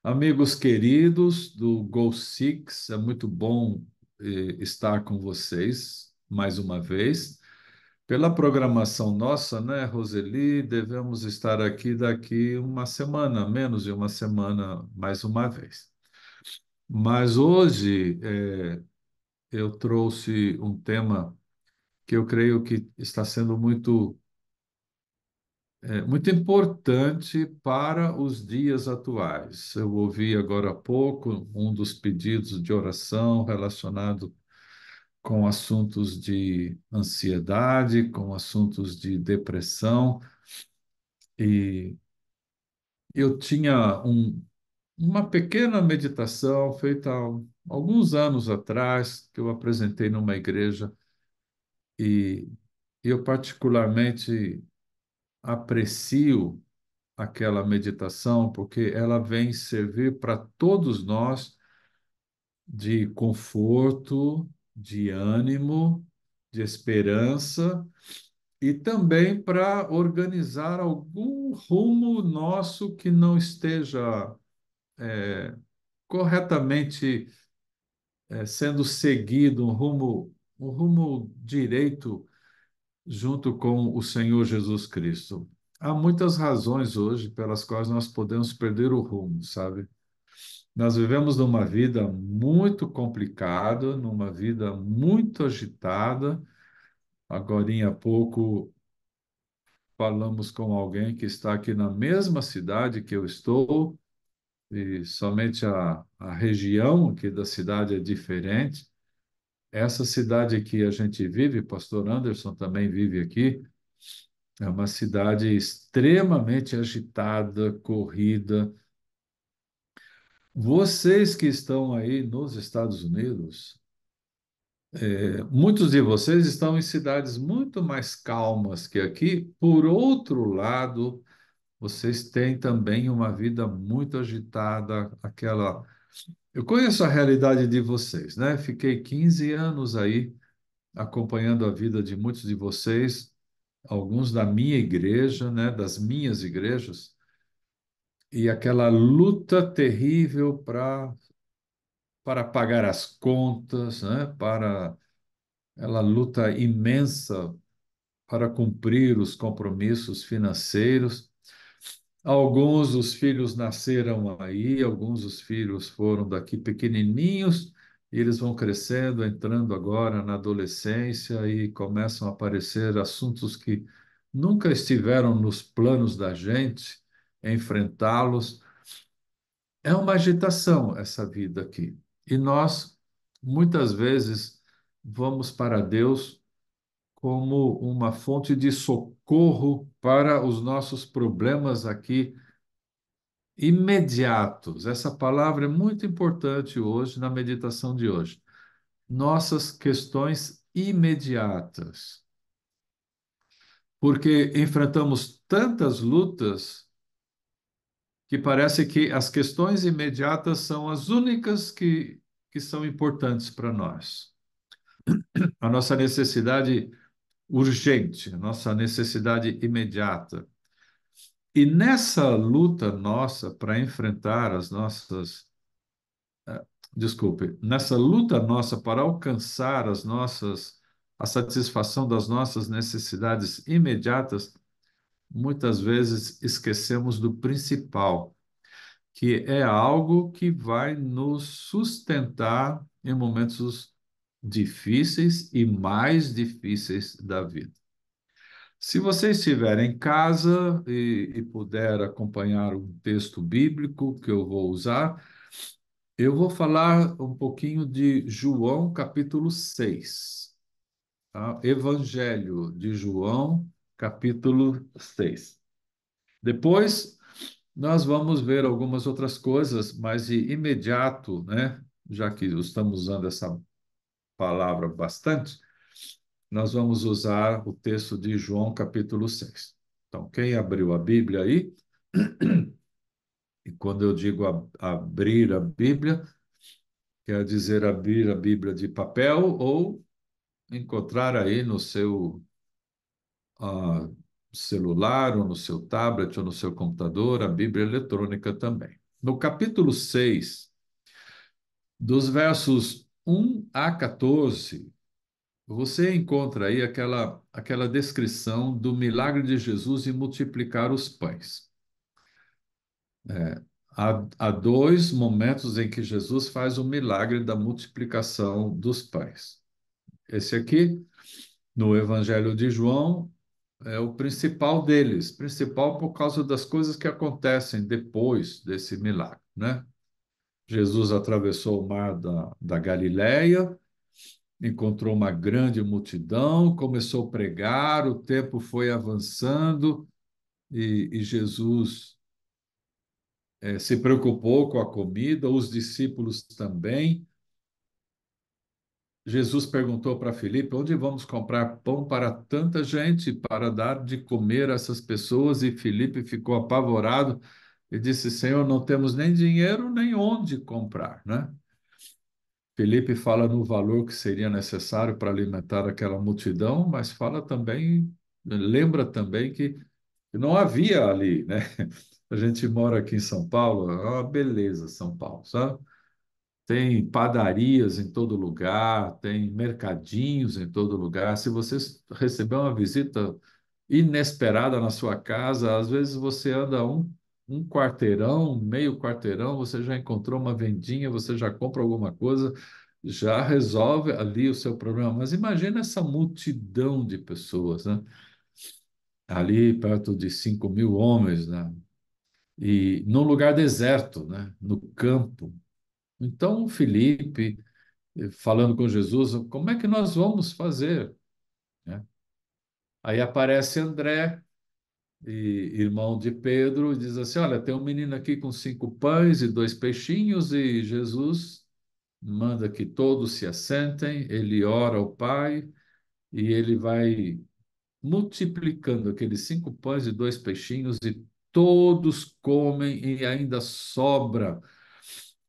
Amigos queridos do Go Six, é muito bom estar com vocês mais uma vez. Pela programação nossa, né, Roseli, devemos estar aqui daqui uma semana, menos de uma semana, mais uma vez. Mas hoje eu trouxe um tema que eu creio que está sendo muito importante para os dias atuais. Eu ouvi agora há pouco um dos pedidos de oração relacionado com assuntos de ansiedade, com assuntos de depressão, e eu tinha uma pequena meditação feita há alguns anos atrás, que eu apresentei numa igreja, e eu particularmente aprecio aquela meditação, porque ela vem servir para todos nós de conforto, de ânimo, de esperança e também para organizar algum rumo nosso que não esteja corretamente sendo seguido, um rumo direito junto com o Senhor Jesus Cristo. Há muitas razões hoje pelas quais nós podemos perder o rumo, sabe? Nós vivemos numa vida muito complicada, numa vida muito agitada. Agorinha há pouco falamos com alguém que está aqui na mesma cidade que eu estou, e somente a região aqui da cidade é diferente. Essa cidade que a gente vive, Pastor Anderson também vive aqui, é uma cidade extremamente agitada, corrida. Vocês que estão aí nos Estados Unidos, muitos de vocês estão em cidades muito mais calmas que aqui. Por outro lado, vocês têm também uma vida muito agitada, aquela. Eu conheço a realidade de vocês, né? Fiquei 15 anos aí acompanhando a vida de muitos de vocês, alguns da minha igreja, né? Das minhas igrejas, e aquela luta terrível para pagar as contas, né? Para aquela luta imensa para cumprir os compromissos financeiros. Alguns dos filhos nasceram aí, alguns dos filhos foram daqui pequenininhos, e eles vão crescendo, entrando agora na adolescência e começam a aparecer assuntos que nunca estiveram nos planos da gente, enfrentá-los. É uma agitação essa vida aqui. E nós, muitas vezes, vamos para Deus como uma fonte de socorro para os nossos problemas aqui imediatos. Essa palavra é muito importante hoje na meditação de hoje. Nossas questões imediatas. Porque enfrentamos tantas lutas que parece que as questões imediatas são as únicas que são importantes para nós. A nossa necessidade urgente, a nossa necessidade imediata. E nessa luta nossa para enfrentar as nossas, desculpe, nessa luta nossa para alcançar a satisfação das nossas necessidades imediatas, muitas vezes esquecemos do principal, que é algo que vai nos sustentar em momentos difíceis e mais difíceis da vida. Se você estiver em casa e puder acompanhar um texto bíblico que eu vou usar, eu vou falar um pouquinho de João, capítulo 6, tá? Evangelho de João, capítulo 6. Depois, nós vamos ver algumas outras coisas, mas de imediato, né? Já que estamos usando essa palavra bastante, nós vamos usar o texto de João, capítulo 6. Então, quem abriu a Bíblia aí, e quando eu digo abrir a Bíblia, quer dizer abrir a Bíblia de papel ou encontrar aí no seu celular, ou no seu tablet, ou no seu computador, a Bíblia eletrônica também. No capítulo 6, dos versos 1 a 14, você encontra aí aquela descrição do milagre de Jesus em multiplicar os pães. Há dois momentos em que Jesus faz o milagre da multiplicação dos pães. Esse aqui, no Evangelho de João, é o principal deles, principal por causa das coisas que acontecem depois desse milagre, né? Jesus atravessou o mar da Galileia, encontrou uma grande multidão, começou a pregar, o tempo foi avançando e Jesus se preocupou com a comida, os discípulos também. Jesus perguntou para Filipe: onde vamos comprar pão para tanta gente, para dar de comer a essas pessoas? E Filipe ficou apavorado e disse: Senhor, não temos nem dinheiro nem onde comprar, né? Filipe fala no valor que seria necessário para alimentar aquela multidão, mas fala também, lembra também que não havia ali, né? A gente mora aqui em São Paulo, é uma beleza São Paulo, sabe? Tem padarias em todo lugar, tem mercadinhos em todo lugar. Se você receber uma visita inesperada na sua casa, às vezes você anda um quarteirão, meio quarteirão, você já encontrou uma vendinha, você já compra alguma coisa, já resolve ali o seu problema. Mas imagina essa multidão de pessoas, né? Ali perto de 5.000 homens, né? E num lugar deserto, né? No campo. Então, Felipe falando com Jesus, como é que nós vamos fazer, né? Aí aparece André, irmão de Pedro, e diz assim: olha, tem um menino aqui com 5 pães e 2 peixinhos, e Jesus manda que todos se assentem, ele ora ao Pai, e ele vai multiplicando aqueles 5 pães e 2 peixinhos, e todos comem, e ainda sobra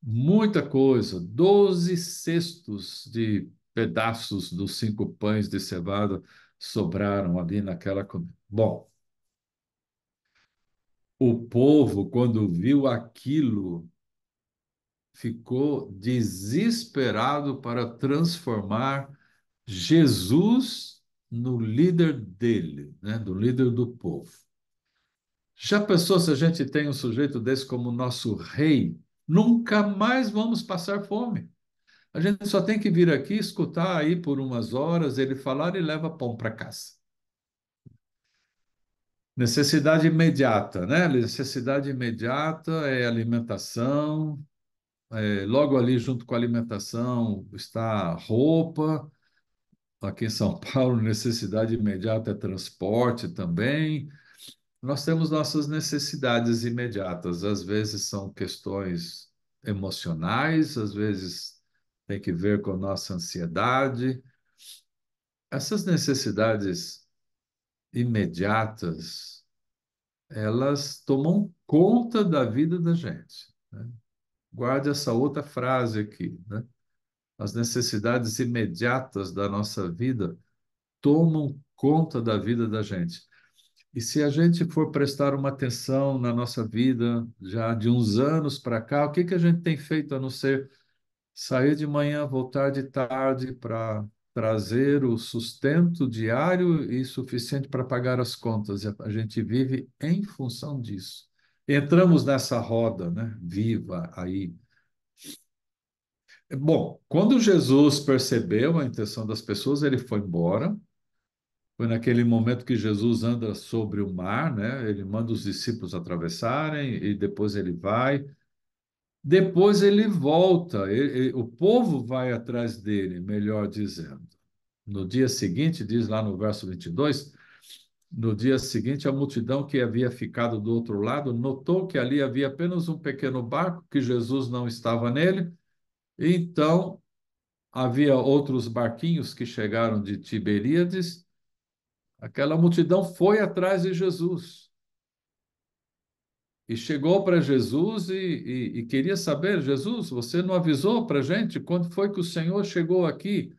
muita coisa, 12 cestos de pedaços dos 5 pães de cevada sobraram ali naquela comida. Bom, o povo, quando viu aquilo, ficou desesperado para transformar Jesus no líder dele, né? Do líder do povo. Já pensou se a gente tem um sujeito desse como nosso rei? Nunca mais vamos passar fome. A gente só tem que vir aqui, escutar aí por umas horas ele falar e leva pão para casa. Necessidade imediata, né? Necessidade imediata é alimentação. Logo ali, junto com a alimentação, está roupa. Aqui em São Paulo, necessidade imediata é transporte também. Nós temos nossas necessidades imediatas. Às vezes são questões emocionais, às vezes tem que ver com nossa ansiedade. Essas necessidades imediatas, elas tomam conta da vida da gente, né? Guarde essa outra frase aqui, né? As necessidades imediatas da nossa vida tomam conta da vida da gente. E se a gente for prestar uma atenção na nossa vida, já de uns anos para cá, o que que a gente tem feito a não ser sair de manhã, voltar de tarde para trazer o sustento diário e suficiente para pagar as contas. E a gente vive em função disso. Entramos nessa roda, né? Viva aí. Bom, quando Jesus percebeu a intenção das pessoas, ele foi embora. Foi naquele momento que Jesus anda sobre o mar, né? Ele manda os discípulos atravessarem e depois ele vai. Depois ele volta, o povo vai atrás dele, melhor dizendo. No dia seguinte, diz lá no verso 22, no dia seguinte, a multidão que havia ficado do outro lado notou que ali havia apenas um pequeno barco, que Jesus não estava nele, e então havia outros barquinhos que chegaram de Tiberíades. Aquela multidão foi atrás de Jesus e chegou para Jesus e queria saber: Jesus, você não avisou para a gente quando foi que o Senhor chegou aqui?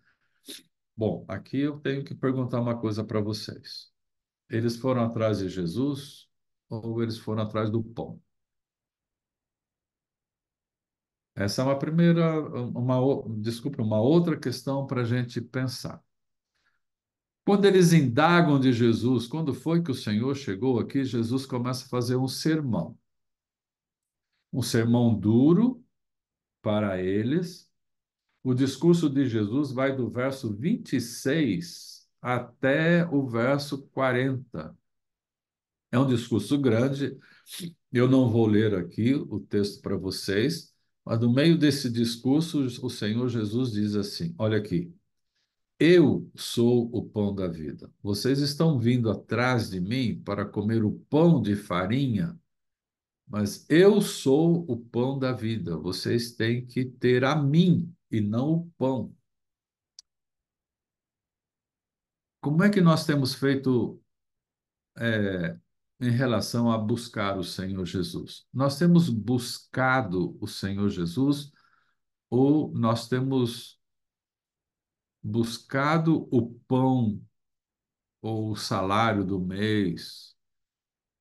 Bom, aqui eu tenho que perguntar uma coisa para vocês. Eles foram atrás de Jesus ou eles foram atrás do pão? Essa é uma primeira, desculpa, uma outra questão para a gente pensar. Quando eles indagam de Jesus, quando foi que o Senhor chegou aqui, Jesus começa a fazer um sermão duro para eles. O discurso de Jesus vai do verso 26 até o verso 40. É um discurso grande. Eu não vou ler aqui o texto para vocês, mas no meio desse discurso, o Senhor Jesus diz assim: Olha aqui, eu sou o pão da vida. Vocês estão vindo atrás de mim para comer o pão de farinha, mas eu sou o pão da vida. Vocês têm que ter a mim e não o pão. Como é que nós temos feito em relação a buscar o Senhor Jesus? Nós temos buscado o Senhor Jesus ou nós temos buscado o pão ou o salário do mês,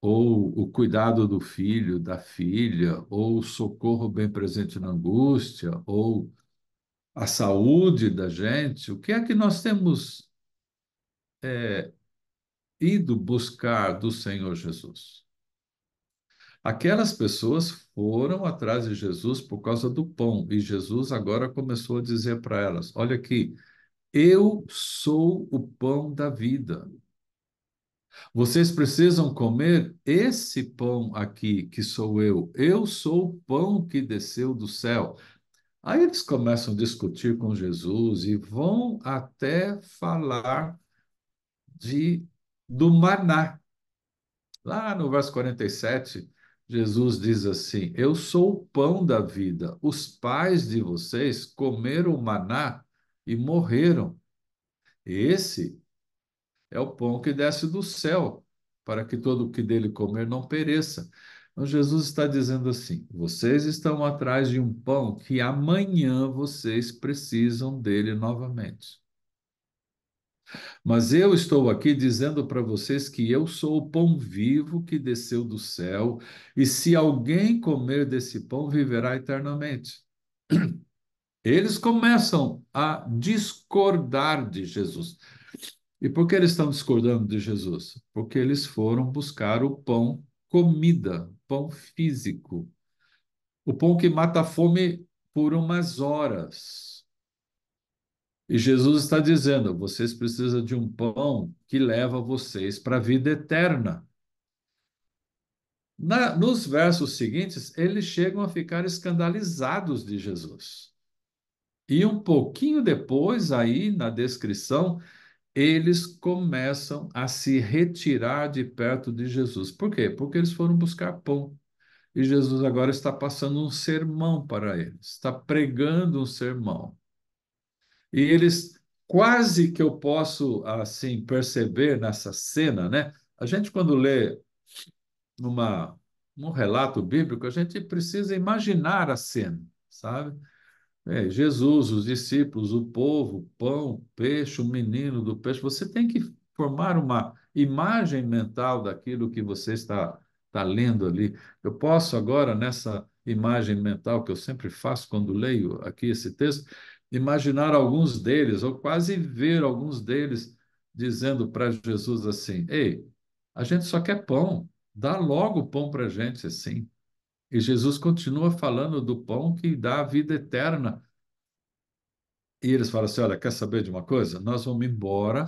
ou o cuidado do filho, da filha, ou o socorro bem presente na angústia, ou a saúde da gente? O que é que nós temos ido buscar do Senhor Jesus? Aquelas pessoas foram atrás de Jesus por causa do pão, e Jesus agora começou a dizer para elas: Olha aqui, eu sou o pão da vida. Vocês precisam comer esse pão aqui, que sou eu. Eu sou o pão que desceu do céu. Aí eles começam a discutir com Jesus e vão até falar de do maná. Lá no verso 47, Jesus diz assim: Eu sou o pão da vida. Os pais de vocês comeram o maná e morreram. Esse é o pão que desce do céu, para que todo o que dele comer não pereça. Então, Jesus está dizendo assim: vocês estão atrás de um pão que amanhã vocês precisam dele novamente. Mas eu estou aqui dizendo para vocês que eu sou o pão vivo que desceu do céu, e se alguém comer desse pão, viverá eternamente. Eles começam a discordar de Jesus. E por que eles estão discordando de Jesus? Porque eles foram buscar o pão, comida, pão físico, o pão que mata a fome por umas horas. E Jesus está dizendo: vocês precisam de um pão que leva vocês para a vida eterna. Nos versos seguintes, eles chegam a ficar escandalizados de Jesus. E um pouquinho depois, aí na descrição, eles começam a se retirar de perto de Jesus. Por quê? Porque eles foram buscar pão. E Jesus agora está passando um sermão para eles, está pregando um sermão. E eles, quase que eu posso assim perceber nessa cena, né? A gente quando lê uma, um relato bíblico, a gente precisa imaginar a cena, sabe? Jesus, os discípulos, o povo, o pão, o peixe, o menino do peixe. Você tem que formar uma imagem mental daquilo que você está lendo ali. Eu posso agora, nessa imagem mental que eu sempre faço quando leio aqui esse texto, imaginar alguns deles, ou quase ver alguns deles dizendo para Jesus assim: Ei, a gente só quer pão, dá logo o pão para a gente assim. E Jesus continua falando do pão que dá a vida eterna. E eles falam assim: Olha, quer saber de uma coisa? Nós vamos embora,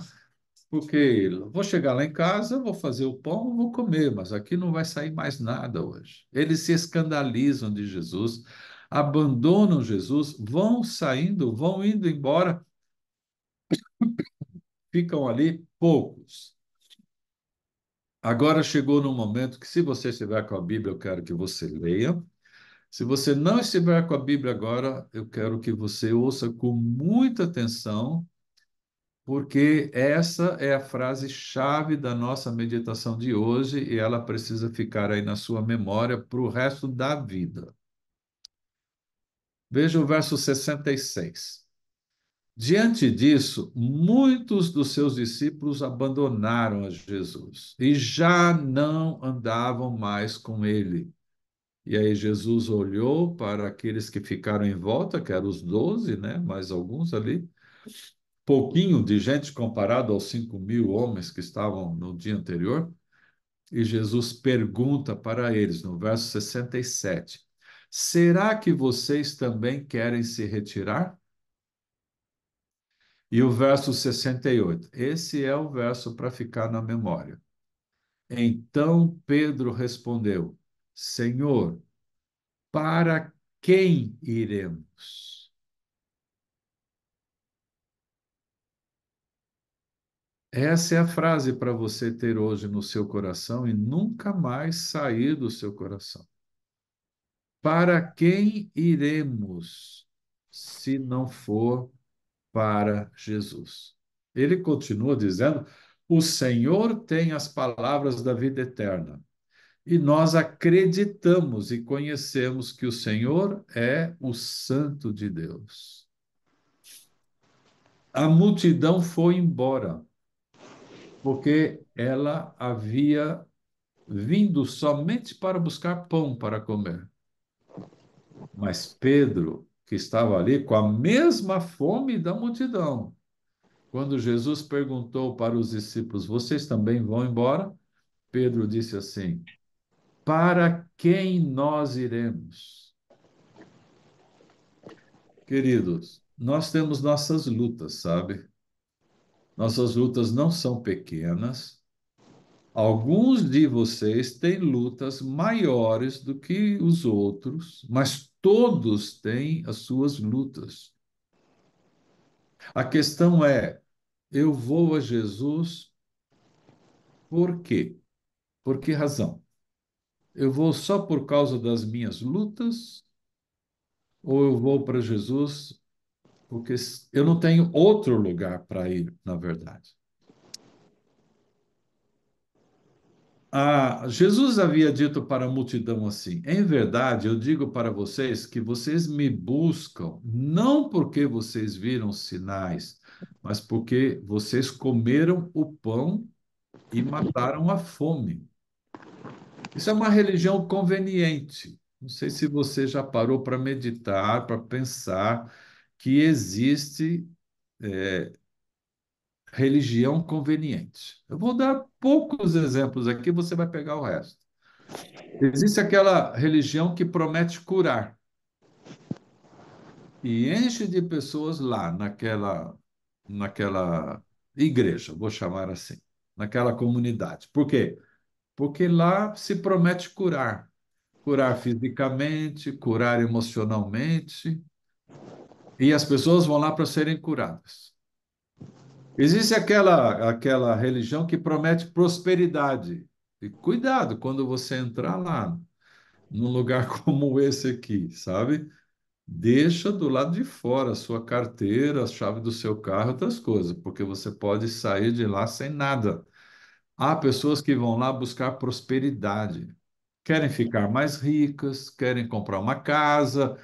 porque vou chegar lá em casa, vou fazer o pão, vou comer, mas aqui não vai sair mais nada hoje. Eles se escandalizam de Jesus, abandonam Jesus, vão saindo, vão indo embora, ficam ali poucos. Agora chegou num momento que, se você estiver com a Bíblia, eu quero que você leia. Se você não estiver com a Bíblia agora, eu quero que você ouça com muita atenção, porque essa é a frase-chave da nossa meditação de hoje e ela precisa ficar aí na sua memória para o resto da vida. Veja o verso 66. Diante disso, muitos dos seus discípulos abandonaram a Jesus e já não andavam mais com ele. E aí Jesus olhou para aqueles que ficaram em volta, que eram os 12, né? Mais alguns ali, pouquinho de gente comparado aos 5.000 homens que estavam no dia anterior. E Jesus pergunta para eles, no verso 67, será que vocês também querem se retirar? E o verso 68, esse é o verso para ficar na memória. Então Pedro respondeu: Senhor, para quem iremos? Essa é a frase para você ter hoje no seu coração e nunca mais sair do seu coração. Para quem iremos, se não for para Jesus? Ele continua dizendo: O Senhor tem as palavras da vida eterna. E nós acreditamos e conhecemos que o Senhor é o Santo de Deus. A multidão foi embora, porque ela havia vindo somente para buscar pão para comer. Mas Pedro, que estava ali com a mesma fome da multidão, quando Jesus perguntou para os discípulos: Vocês também vão embora? Pedro disse assim: Para quem nós iremos? Queridos, nós temos nossas lutas, sabe? Nossas lutas não são pequenas. Alguns de vocês têm lutas maiores do que os outros, mas todos têm as suas lutas. A questão é: eu vou a Jesus por quê? Por que razão? Eu vou só por causa das minhas lutas ou eu vou para Jesus porque eu não tenho outro lugar para ir, na verdade? Jesus havia dito para a multidão assim: Em verdade, eu digo para vocês que vocês me buscam não porque vocês viram sinais, mas porque vocês comeram o pão e mataram a fome. Isso é uma religião conveniente. Não sei se você já parou para meditar, para pensar que existe religião conveniente. Eu vou dar poucos exemplos aqui, você vai pegar o resto. Existe aquela religião que promete curar e enche de pessoas lá naquela igreja, vou chamar assim, naquela comunidade. Por quê? Porque lá se promete curar. Curar fisicamente, curar emocionalmente, e as pessoas vão lá para serem curadas. Existe aquela religião que promete prosperidade. E cuidado quando você entrar lá, num lugar como esse aqui, sabe? Deixa do lado de fora a sua carteira, a chave do seu carro, outras coisas, porque você pode sair de lá sem nada. Há pessoas que vão lá buscar prosperidade, querem ficar mais ricas, querem comprar uma casa.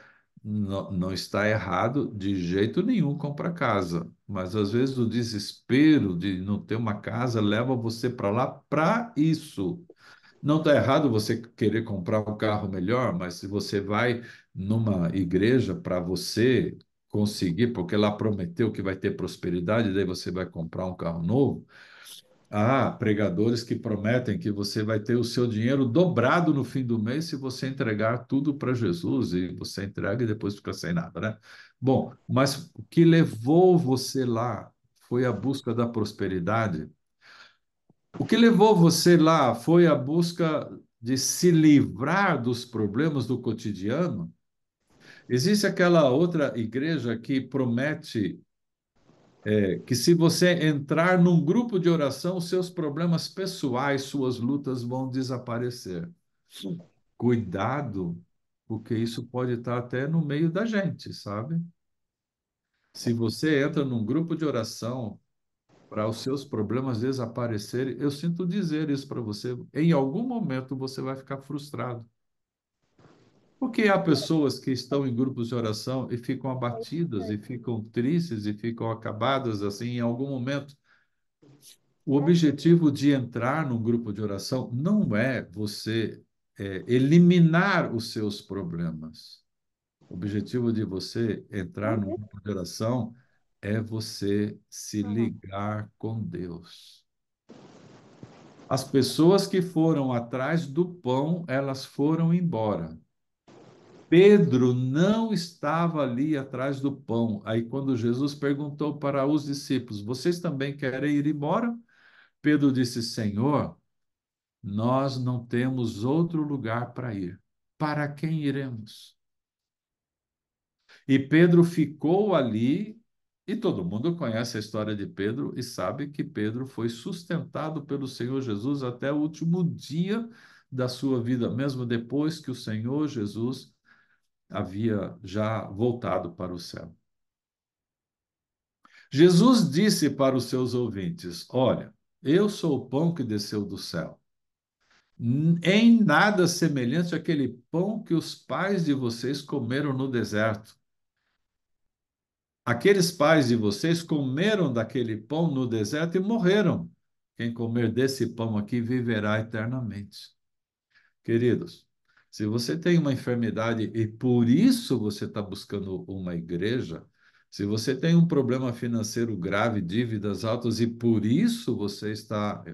Não, não está errado de jeito nenhum comprar casa, mas às vezes o desespero de não ter uma casa leva você para lá para isso. Não está errado você querer comprar um carro melhor, mas se você vai numa igreja para você conseguir, porque lá prometeu que vai ter prosperidade, daí você vai comprar um carro novo. Há pregadores que prometem que você vai ter o seu dinheiro dobrado no fim do mês se você entregar tudo para Jesus, e você entrega e depois fica sem nada, né? Bom, mas o que levou você lá foi a busca da prosperidade. O que levou você lá foi a busca de se livrar dos problemas do cotidiano. Existe aquela outra igreja que promete que se você entrar num grupo de oração, seus problemas pessoais, suas lutas vão desaparecer. Cuidado, porque isso pode estar até no meio da gente, sabe? Se você entra num grupo de oração para os seus problemas desaparecerem, eu sinto dizer isso para você, em algum momento você vai ficar frustrado. Porque há pessoas que estão em grupos de oração e ficam abatidas, e ficam tristes, e ficam acabadas assim em algum momento. O objetivo de entrar num grupo de oração não é você eliminar os seus problemas. O objetivo de você entrar no grupo de oração é você se ligar com Deus. As pessoas que foram atrás do pão, elas foram embora. Pedro não estava ali atrás do pão. Aí, quando Jesus perguntou para os discípulos: Vocês também querem ir embora? Pedro disse: Senhor, nós não temos outro lugar para ir. Para quem iremos? E Pedro ficou ali, e todo mundo conhece a história de Pedro e sabe que Pedro foi sustentado pelo Senhor Jesus até o último dia da sua vida, mesmo depois que o Senhor Jesus havia já voltado para o céu. Jesus disse para os seus ouvintes: Olha, eu sou o pão que desceu do céu. Em nada semelhante àquele pão que os pais de vocês comeram no deserto. Aqueles pais de vocês comeram daquele pão no deserto e morreram. Quem comer desse pão aqui viverá eternamente. Queridos, se você tem uma enfermidade e por isso você está buscando uma igreja, se você tem um problema financeiro grave, dívidas altas, e por isso você está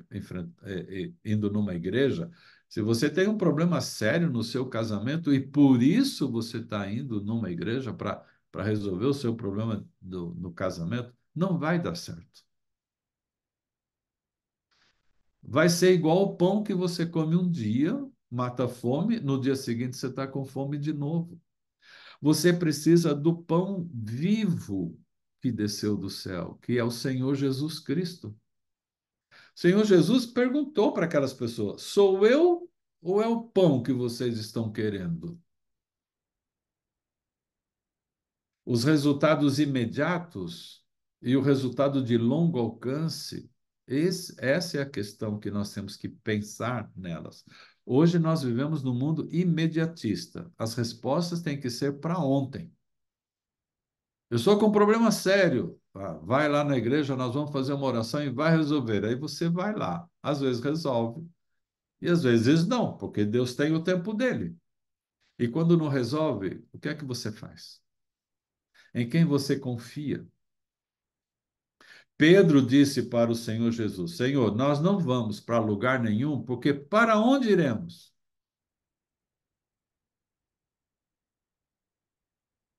indo numa igreja, se você tem um problema sério no seu casamento e por isso você está indo numa igreja para resolver o seu problema no casamento, não vai dar certo. Vai ser igual o pão que você come um dia, mata a fome, no dia seguinte você está com fome de novo. Você precisa do pão vivo que desceu do céu, que é o Senhor Jesus Cristo. O Senhor Jesus perguntou para aquelas pessoas: sou eu ou é o pão que vocês estão querendo? Os resultados imediatos e o resultado de longo alcance, essa é a questão que nós temos que pensar nelas. Hoje nós vivemos num mundo imediatista. As respostas têm que ser para ontem. Eu estou com um problema sério. Ah, vai lá na igreja, nós vamos fazer uma oração e vai resolver. Aí você vai lá. Às vezes resolve e às vezes não, porque Deus tem o tempo dele. E quando não resolve, o que é que você faz? Em quem você confia? Pedro disse para o Senhor Jesus: Senhor, nós não vamos para lugar nenhum, porque para onde iremos?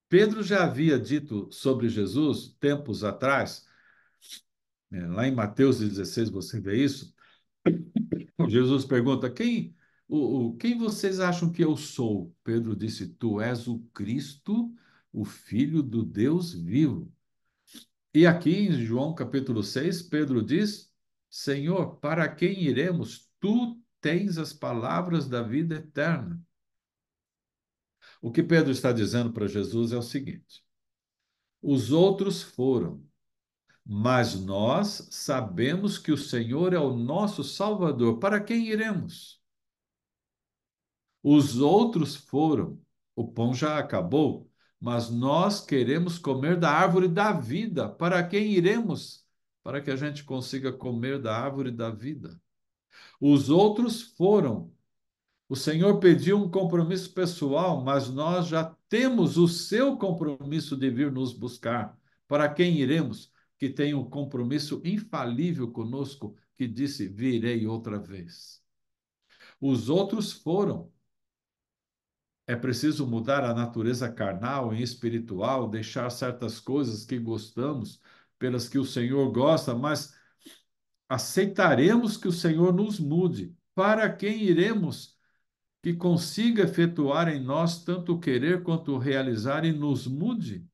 Pedro já havia dito sobre Jesus tempos atrás, lá em Mateus 16, você vê isso. Jesus pergunta: quem vocês acham que eu sou? Pedro disse: Tu és o Cristo, o Filho do Deus vivo. E aqui em João capítulo 6, Pedro diz: Senhor, para quem iremos? Tu tens as palavras da vida eterna. O que Pedro está dizendo para Jesus é o seguinte: os outros foram, mas nós sabemos que o Senhor é o nosso Salvador. Para quem iremos? Os outros foram, o pão já acabou, mas nós queremos comer da árvore da vida. Para quem iremos? Para que a gente consiga comer da árvore da vida. Os outros foram. O Senhor pediu um compromisso pessoal, mas nós já temos o seu compromisso de vir nos buscar. Para quem iremos? Que tem um compromisso infalível conosco, que disse: Virei outra vez. Os outros foram. É preciso mudar a natureza carnal e espiritual, deixar certas coisas que gostamos, pelas que o Senhor gosta, mas aceitaremos que o Senhor nos mude. Para quem iremos? Que consiga efetuar em nós tanto o querer quanto o realizar e nos mude.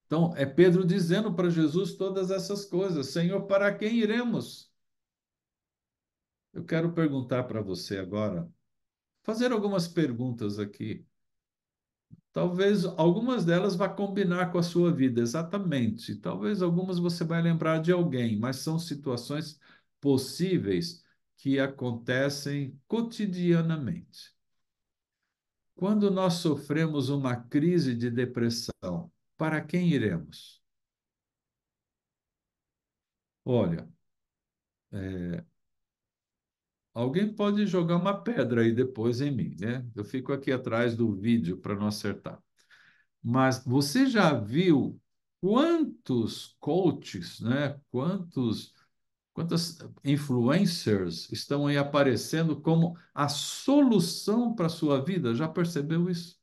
Então, é Pedro dizendo para Jesus todas essas coisas: Senhor, para quem iremos? Eu quero perguntar para você agora, fazer algumas perguntas aqui. Talvez algumas delas vá combinar com a sua vida, exatamente. Talvez algumas você vai lembrar de alguém, mas são situações possíveis que acontecem cotidianamente. Quando nós sofremos uma crise de depressão, para quem iremos? Olha, Alguém pode jogar uma pedra aí depois em mim, né? Eu fico aqui atrás do vídeo para não acertar. Mas você já viu quantos coaches, né? Quantas influencers estão aí aparecendo como a solução para a sua vida? Já percebeu isso?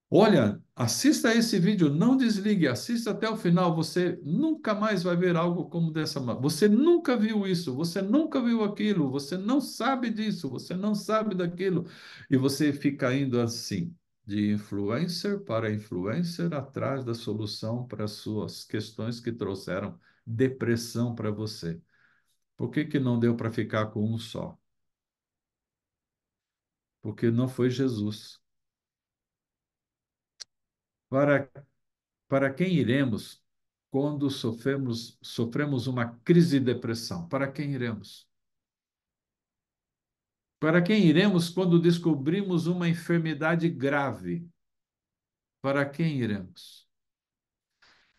Olha, assista esse vídeo, não desligue, assista até o final. Você nunca mais vai ver algo como dessa. Você nunca viu isso, você nunca viu aquilo, você não sabe disso, você não sabe daquilo. E você fica indo assim, de influencer para influencer, atrás da solução para as suas questões que trouxeram depressão para você. Por que que não deu para ficar com um só? Porque não foi Jesus. Para Para quem iremos quando sofremos uma crise de depressão? Para quem iremos? Para quem iremos quando descobrimos uma enfermidade grave? Para quem iremos?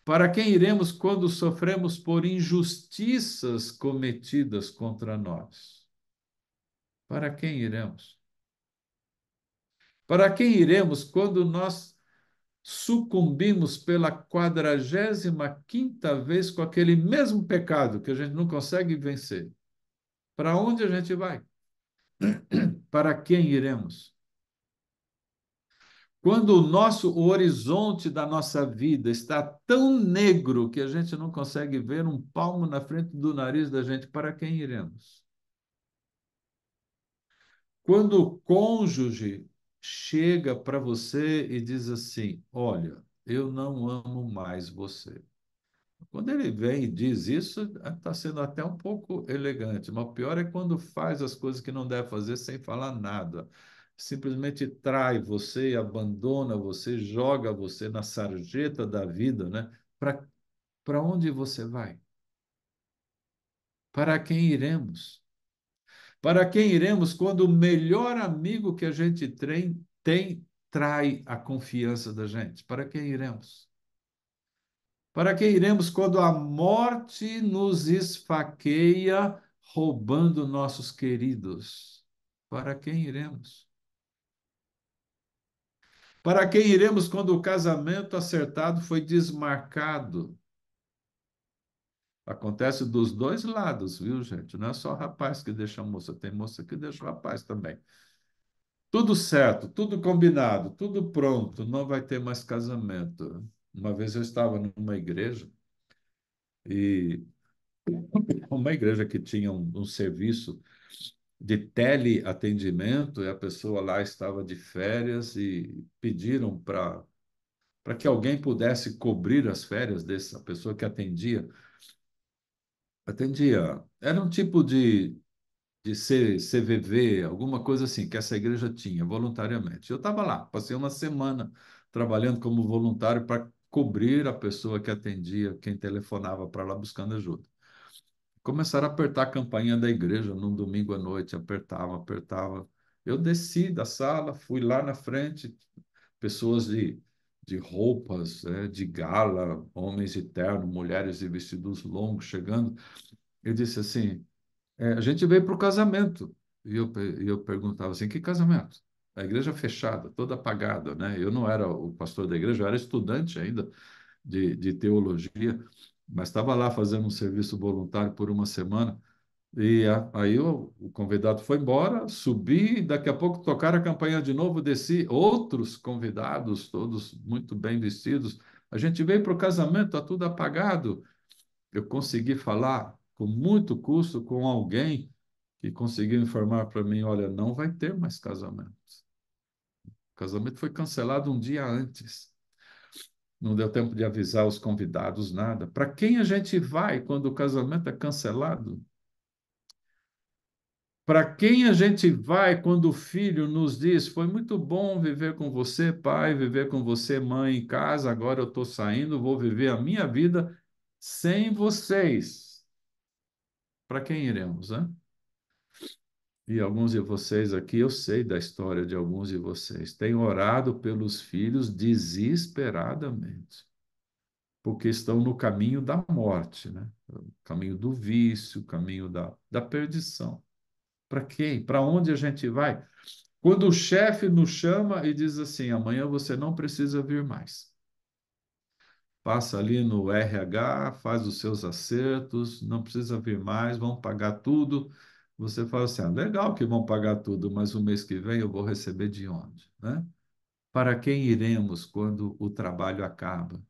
Para quem iremos quando sofremos por injustiças cometidas contra nós? Para quem iremos? Para quem iremos quando nós sucumbimos pela 45ª vez com aquele mesmo pecado que a gente não consegue vencer? Para onde a gente vai? Para quem iremos? Quando o horizonte da nossa vida está tão negro que a gente não consegue ver um palmo na frente do nariz da gente, para quem iremos? Quando o cônjuge chega para você e diz assim: Olha, eu não amo mais você. Quando ele vem e diz isso, está sendo até um pouco elegante, mas o pior é quando faz as coisas que não deve fazer sem falar nada. Simplesmente trai você, abandona você, joga você na sarjeta da vida, né? Para onde você vai? Para quem iremos? Para quem iremos quando o melhor amigo que a gente tem trai a confiança da gente? Para quem iremos? Para quem iremos quando a morte nos esfaqueia, roubando nossos queridos? Para quem iremos? Para quem iremos quando o casamento acertado foi desmarcado? Acontece dos dois lados, viu, gente? Não é só rapaz que deixa a moça, tem moça que deixa o rapaz também. Tudo certo, tudo combinado, tudo pronto, não vai ter mais casamento. Uma vez eu estava numa igreja e uma igreja que tinha um serviço de teleatendimento, e a pessoa lá estava de férias e pediram para que alguém pudesse cobrir as férias dessa pessoa que atendia. Era um tipo de CVV, alguma coisa assim, que essa igreja tinha, voluntariamente. Eu estava lá, passei uma semana trabalhando como voluntário para cobrir a pessoa que atendia, quem telefonava para lá buscando ajuda. Começaram a apertar a campainha da igreja num domingo à noite, apertava, apertava. Eu desci da sala, fui lá na frente, pessoas de roupas, de gala, homens de terno, mulheres de vestidos longos chegando. Eu disse assim: a gente veio para o casamento. E eu perguntava assim: que casamento? A igreja fechada, toda apagada, né? Eu não era o pastor da igreja, eu era estudante ainda de teologia, mas estava lá fazendo um serviço voluntário por uma semana. E aí o convidado foi embora, subi, daqui a pouco tocaram a campanha de novo, desci, outros convidados, todos muito bem vestidos. A gente veio para o casamento, está tudo apagado. Eu consegui falar com muito custo com alguém que conseguiu informar para mim: olha, não vai ter mais casamento. O casamento foi cancelado um dia antes. Não deu tempo de avisar os convidados, nada. Para quem a gente vai quando o casamento é cancelado? Para quem a gente vai quando o filho nos diz: foi muito bom viver com você, pai, viver com você, mãe, em casa, agora eu estou saindo, vou viver a minha vida sem vocês. Para quem iremos, né? E alguns de vocês aqui, eu sei da história de alguns de vocês, têm orado pelos filhos desesperadamente, porque estão no caminho da morte, né? O caminho do vício, o caminho da perdição. Para quem? Para onde a gente vai? Quando o chefe nos chama e diz assim: amanhã você não precisa vir mais. Passa ali no RH, faz os seus acertos, não precisa vir mais, vão pagar tudo. Você fala assim: ah, legal que vão pagar tudo, mas o mês que vem eu vou receber de onde, né? Para quem iremos quando o trabalho acaba?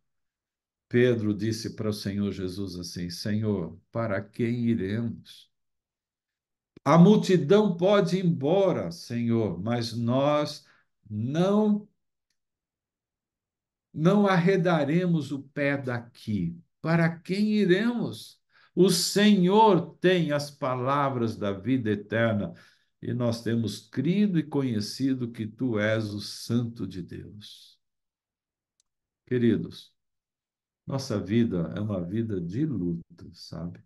Pedro disse para o Senhor Jesus assim: Senhor, para quem iremos? A multidão pode ir embora, Senhor, mas nós não não arredaremos o pé daqui. Para quem iremos? O Senhor tem as palavras da vida eterna e nós temos crido e conhecido que tu és o Santo de Deus. Queridos, nossa vida é uma vida de luta, sabe?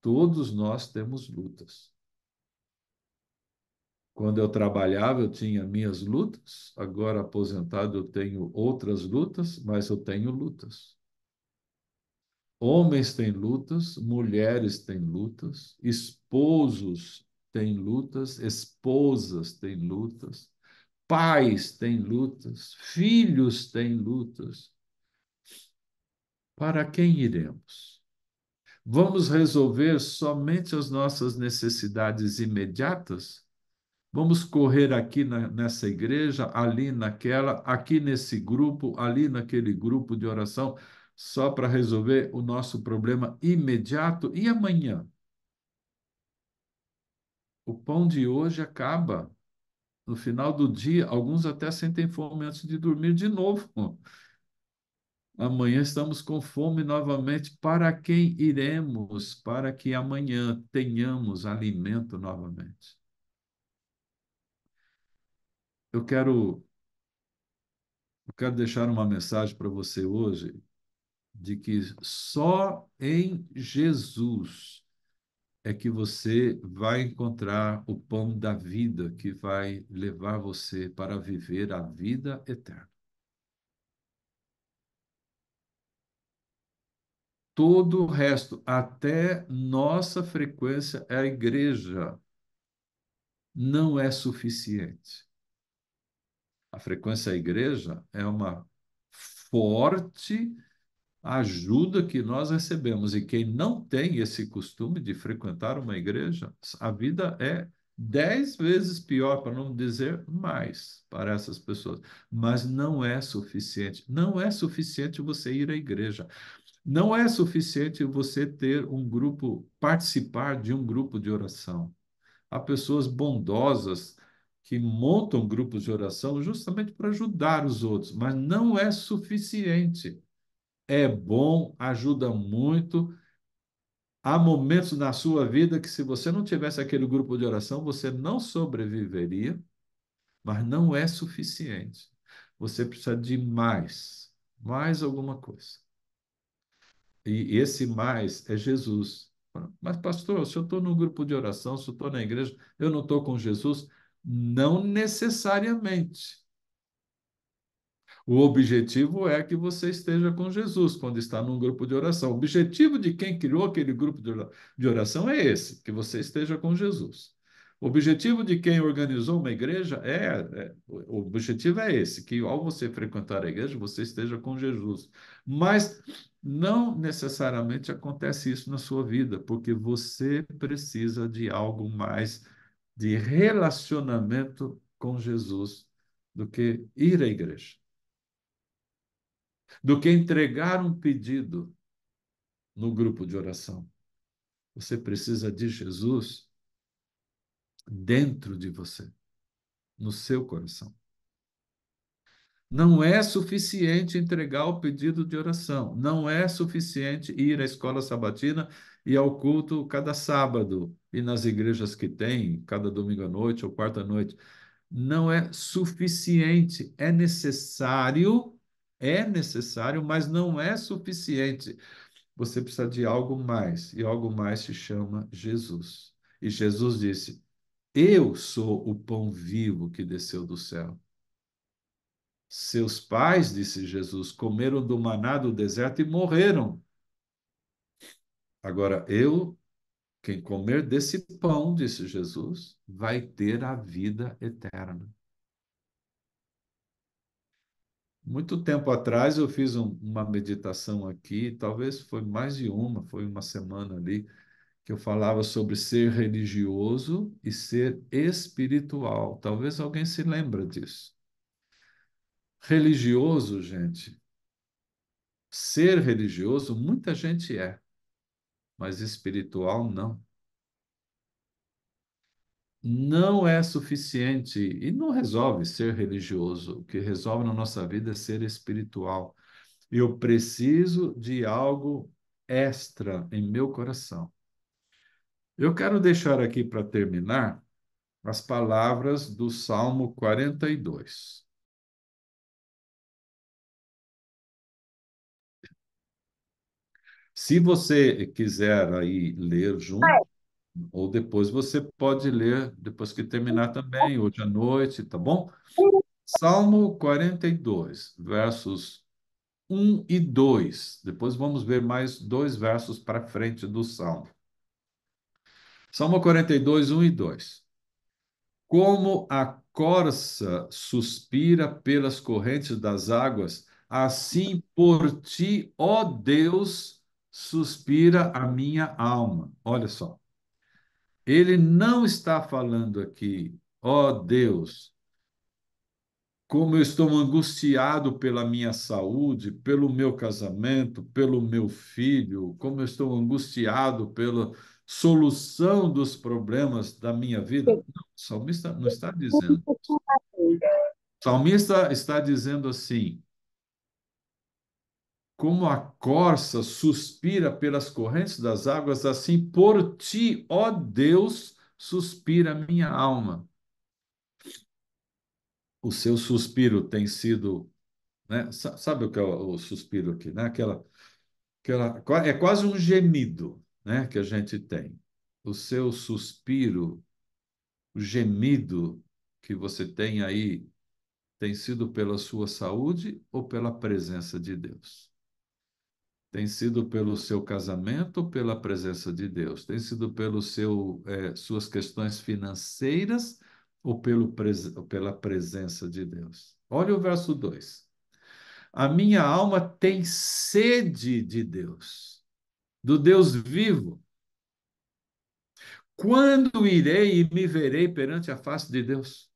Todos nós temos lutas. Quando eu trabalhava, eu tinha minhas lutas, agora aposentado, eu tenho outras lutas, mas eu tenho lutas. Homens têm lutas, mulheres têm lutas, esposos têm lutas, esposas têm lutas, pais têm lutas, filhos têm lutas. Para quem iremos? Vamos resolver somente as nossas necessidades imediatas? Vamos correr aqui nessa igreja, ali naquela, aqui nesse grupo, ali naquele grupo de oração, só para resolver o nosso problema imediato? E amanhã? O pão de hoje acaba. No final do dia, alguns até sentem fome antes de dormir de novo. Amanhã estamos com fome novamente. Para quem iremos? Para que amanhã tenhamos alimento novamente. Eu quero, eu quero deixar uma mensagem para você hoje de que só em Jesus é que você vai encontrar o pão da vida que vai levar você para viver a vida eterna. Todo o resto, até nossa frequência à igreja, não é suficiente. A frequência à igreja é uma forte ajuda que nós recebemos. E quem não tem esse costume de frequentar uma igreja, a vida é 10 vezes pior, para não dizer mais, para essas pessoas. Mas não é suficiente. Não é suficiente você ir à igreja. Não é suficiente você ter um grupo, participar de um grupo de oração. Há pessoas bondosas que montam grupos de oração justamente para ajudar os outros, mas não é suficiente. É bom, ajuda muito. Há momentos na sua vida que, se você não tivesse aquele grupo de oração, você não sobreviveria, mas não é suficiente. Você precisa de mais, mais alguma coisa. E esse mais é Jesus. Mas, pastor, se eu estou no grupo de oração, se eu estou na igreja, eu não estou com Jesus? Não necessariamente. O objetivo é que você esteja com Jesus quando está num grupo de oração. O objetivo de quem criou aquele grupo de oração é esse, que você esteja com Jesus. O objetivo de quem organizou uma igreja o objetivo é esse, que ao você frequentar a igreja, você esteja com Jesus. Mas não necessariamente acontece isso na sua vida, porque você precisa de algo mais de relacionamento com Jesus do que ir à igreja, do que entregar um pedido no grupo de oração. Você precisa de Jesus dentro de você, no seu coração. Não é suficiente entregar o pedido de oração. Não é suficiente ir à escola sabatina e ao culto cada sábado e nas igrejas que tem, cada domingo à noite ou quarta à noite. Não é suficiente. É necessário, mas não é suficiente. Você precisa de algo mais, e algo mais se chama Jesus. E Jesus disse: Eu sou o pão vivo que desceu do céu. Seus pais, disse Jesus, comeram do maná do deserto e morreram. Agora, eu quem comer desse pão, disse Jesus, vai ter a vida eterna. Muito tempo atrás eu fiz uma meditação aqui, talvez foi mais de uma, foi uma semana ali, que eu falava sobre ser religioso e ser espiritual. Talvez alguém se lembre disso. Religioso, gente, ser religioso, muita gente é, mas espiritual não. Não é suficiente e não resolve ser religioso. O que resolve na nossa vida é ser espiritual. Eu preciso de algo extra em meu coração. Eu quero deixar aqui para terminar as palavras do Salmo 42. Se você quiser aí ler junto, ou depois você pode ler depois que terminar também, hoje à noite, tá bom? Salmo 42, versos 1 e 2. Depois vamos ver mais dois versos para frente do Salmo. Salmo 42, 1 e 2. Como a corça suspira pelas correntes das águas, assim por ti, ó Deus, suspira a minha alma. Olha só, ele não está falando aqui, ó Deus, como eu estou angustiado pela minha saúde, pelo meu casamento, pelo meu filho, como eu estou angustiado pela solução dos problemas da minha vida. Não, o salmista não está dizendo. O salmista está dizendo assim: como a corça suspira pelas correntes das águas, assim por ti, ó Deus, suspira a minha alma. O seu suspiro tem sido, né? Sabe o que é o suspiro aqui, né? É quase um gemido, né, que a gente tem. O seu suspiro, o gemido que você tem aí, tem sido pela sua saúde ou pela presença de Deus? Tem sido pelo seu casamento ou pela presença de Deus? Tem sido suas questões financeiras ou pela presença de Deus? Olha o verso 2. A minha alma tem sede de Deus, do Deus vivo. Quando irei e me verei perante a face de Deus?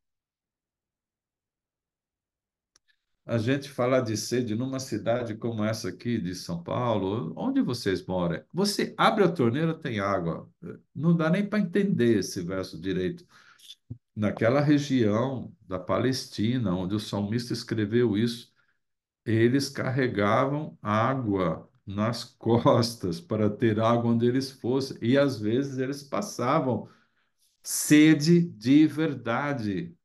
A gente falar de sede numa cidade como essa aqui de São Paulo, onde vocês moram, você abre a torneira, tem água. Não dá nem para entender esse verso direito. Naquela região da Palestina, onde o salmista escreveu isso, eles carregavam água nas costas para ter água onde eles fossem, e às vezes eles passavam sede de verdade.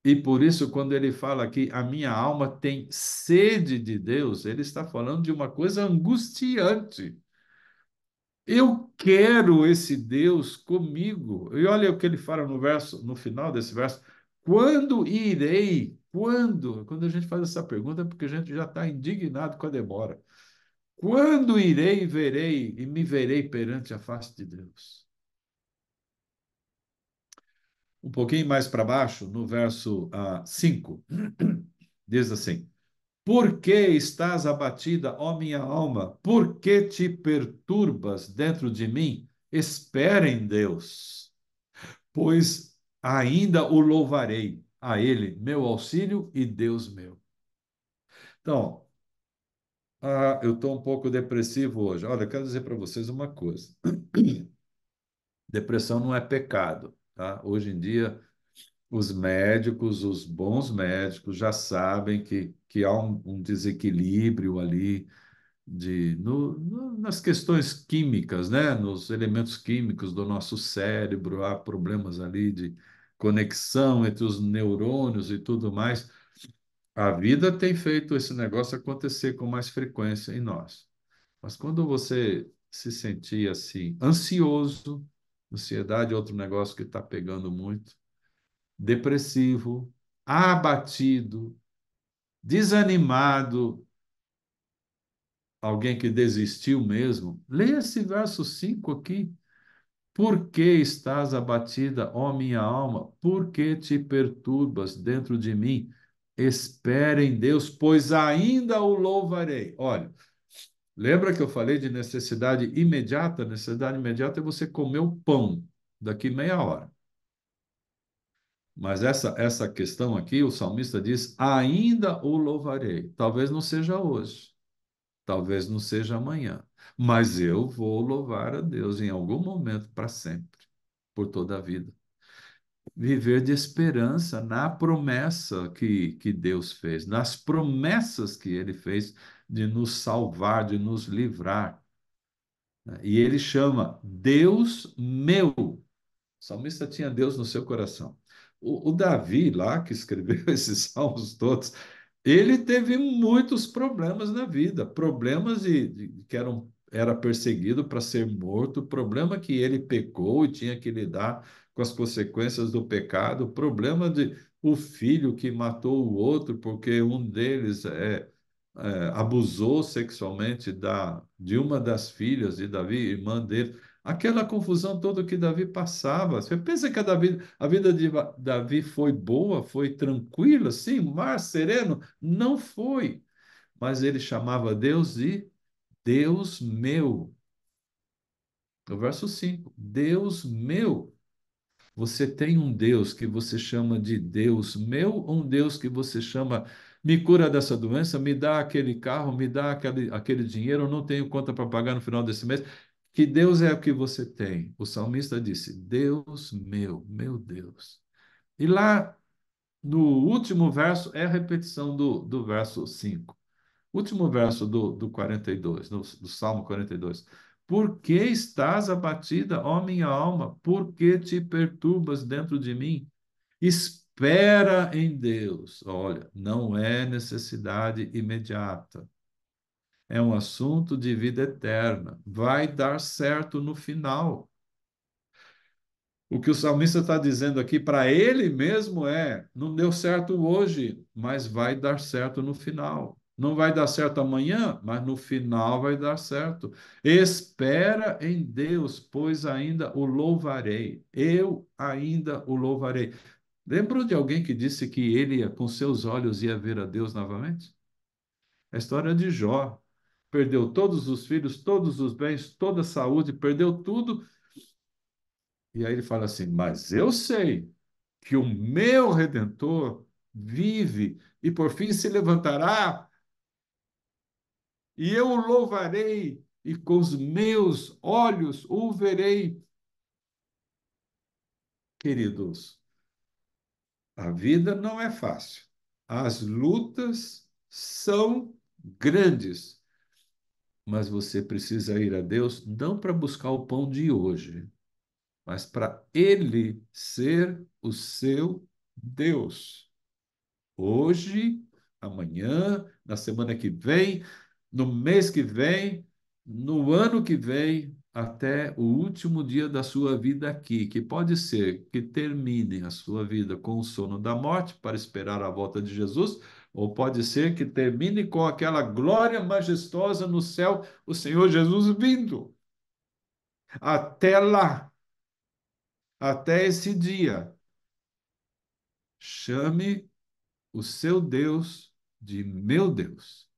E por isso, quando ele fala aqui, a minha alma tem sede de Deus, ele está falando de uma coisa angustiante. Eu quero esse Deus comigo. E olha o que ele fala no verso, no final desse verso. Quando irei? Quando? Quando a gente faz essa pergunta, é porque a gente já está indignado com a demora. Quando irei, verei e me verei perante a face de Deus? Um pouquinho mais para baixo, no verso 5, diz assim: Por que estás abatida, ó minha alma? Por que te perturbas dentro de mim? Espera em Deus, pois ainda o louvarei, a Ele, meu auxílio e Deus meu. Então, eu estou um pouco depressivo hoje. Olha, eu quero dizer para vocês uma coisa: depressão não é pecado, tá? Hoje em dia, os médicos, os bons médicos, já sabem que há um desequilíbrio ali nas questões químicas, né? Nos elementos químicos do nosso cérebro, há problemas ali de conexão entre os neurônios e tudo mais. A vida tem feito esse negócio acontecer com mais frequência em nós. Mas quando você se sentir assim, ansioso, ansiedade é outro negócio que está pegando muito, depressivo, abatido, desanimado, alguém que desistiu mesmo, leia esse verso 5 aqui. Por que estás abatida, ó minha alma? Por que te perturbas dentro de mim? Espere em Deus, pois ainda o louvarei. Olha, lembra que eu falei de necessidade imediata? Necessidade imediata é você comer o pão daqui meia hora. Mas essa questão aqui, o salmista diz: ainda o louvarei. Talvez não seja hoje, talvez não seja amanhã, mas eu vou louvar a Deus em algum momento para sempre, por toda a vida. Viver de esperança na promessa que Deus fez, nas promessas que ele fez de nos salvar, de nos livrar, né? E ele chama Deus meu. O salmista tinha Deus no seu coração. O Davi, lá, que escreveu esses salmos todos, ele teve muitos problemas na vida, problemas de que era perseguido para ser morto, problema que ele pecou e tinha que lidar com as consequências do pecado, problema de o filho que matou o outro porque um deles abusou sexualmente de uma das filhas de Davi, irmã dele. Aquela confusão toda que Davi passava. Você pensa que a vida de Davi foi boa, foi tranquila, sim, mar sereno? Não foi. Mas ele chamava Deus de Deus meu. O verso 5: Deus meu. Você tem um Deus que você chama de Deus meu, ou um Deus que você chama, me cura dessa doença, me dá aquele carro, me dá aquele dinheiro, eu não tenho conta para pagar no final desse mês. Que Deus é o que você tem? O salmista disse: Deus meu, meu Deus. E lá no último verso é a repetição do verso 5. Último verso do 42, do Salmo 42. Por que estás abatida, ó minha alma? Por que te perturbas dentro de mim? Espera em Deus. Olha, não é necessidade imediata. É um assunto de vida eterna. Vai dar certo no final. O que o salmista está dizendo aqui para ele mesmo é: não deu certo hoje, mas vai dar certo no final. Não vai dar certo amanhã, mas no final vai dar certo. Espera em Deus, pois ainda o louvarei. Eu ainda o louvarei. Lembrou de alguém que disse que ele, com seus olhos, ia ver a Deus novamente? A história de Jó. Perdeu todos os filhos, todos os bens, toda a saúde, perdeu tudo. E aí ele fala assim: mas eu sei que o meu Redentor vive e por fim se levantará, e eu o louvarei, e com os meus olhos o verei. Queridos, a vida não é fácil. As lutas são grandes, mas você precisa ir a Deus não para buscar o pão de hoje, mas para Ele ser o seu Deus. Hoje, amanhã, na semana que vem, no mês que vem, no ano que vem, até o último dia da sua vida aqui, que pode ser que termine a sua vida com o sono da morte para esperar a volta de Jesus, ou pode ser que termine com aquela glória majestosa no céu, o Senhor Jesus vindo. Até lá, até esse dia, chame o seu Deus de meu Deus,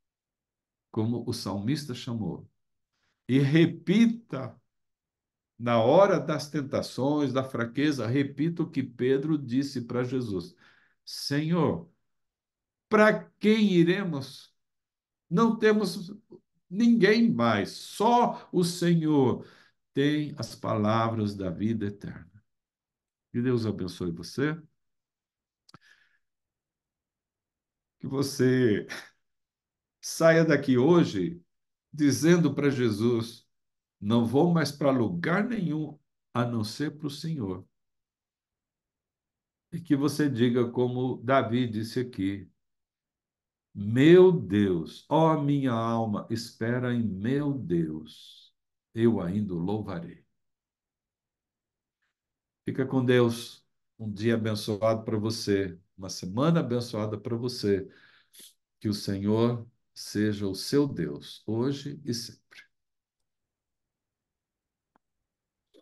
como o salmista chamou. E repita, na hora das tentações, da fraqueza, repita o que Pedro disse para Jesus: Senhor, para quem iremos? Não temos ninguém mais, só o Senhor tem as palavras da vida eterna. Que Deus abençoe você, que você saia daqui hoje dizendo para Jesus: não vou mais para lugar nenhum a não ser para o Senhor. E que você diga como Davi disse aqui: meu Deus, ó minha alma, espera em meu Deus, eu ainda o louvarei. Fica com Deus, um dia abençoado para você, uma semana abençoada para você. Que o Senhor seja o seu Deus, hoje e sempre.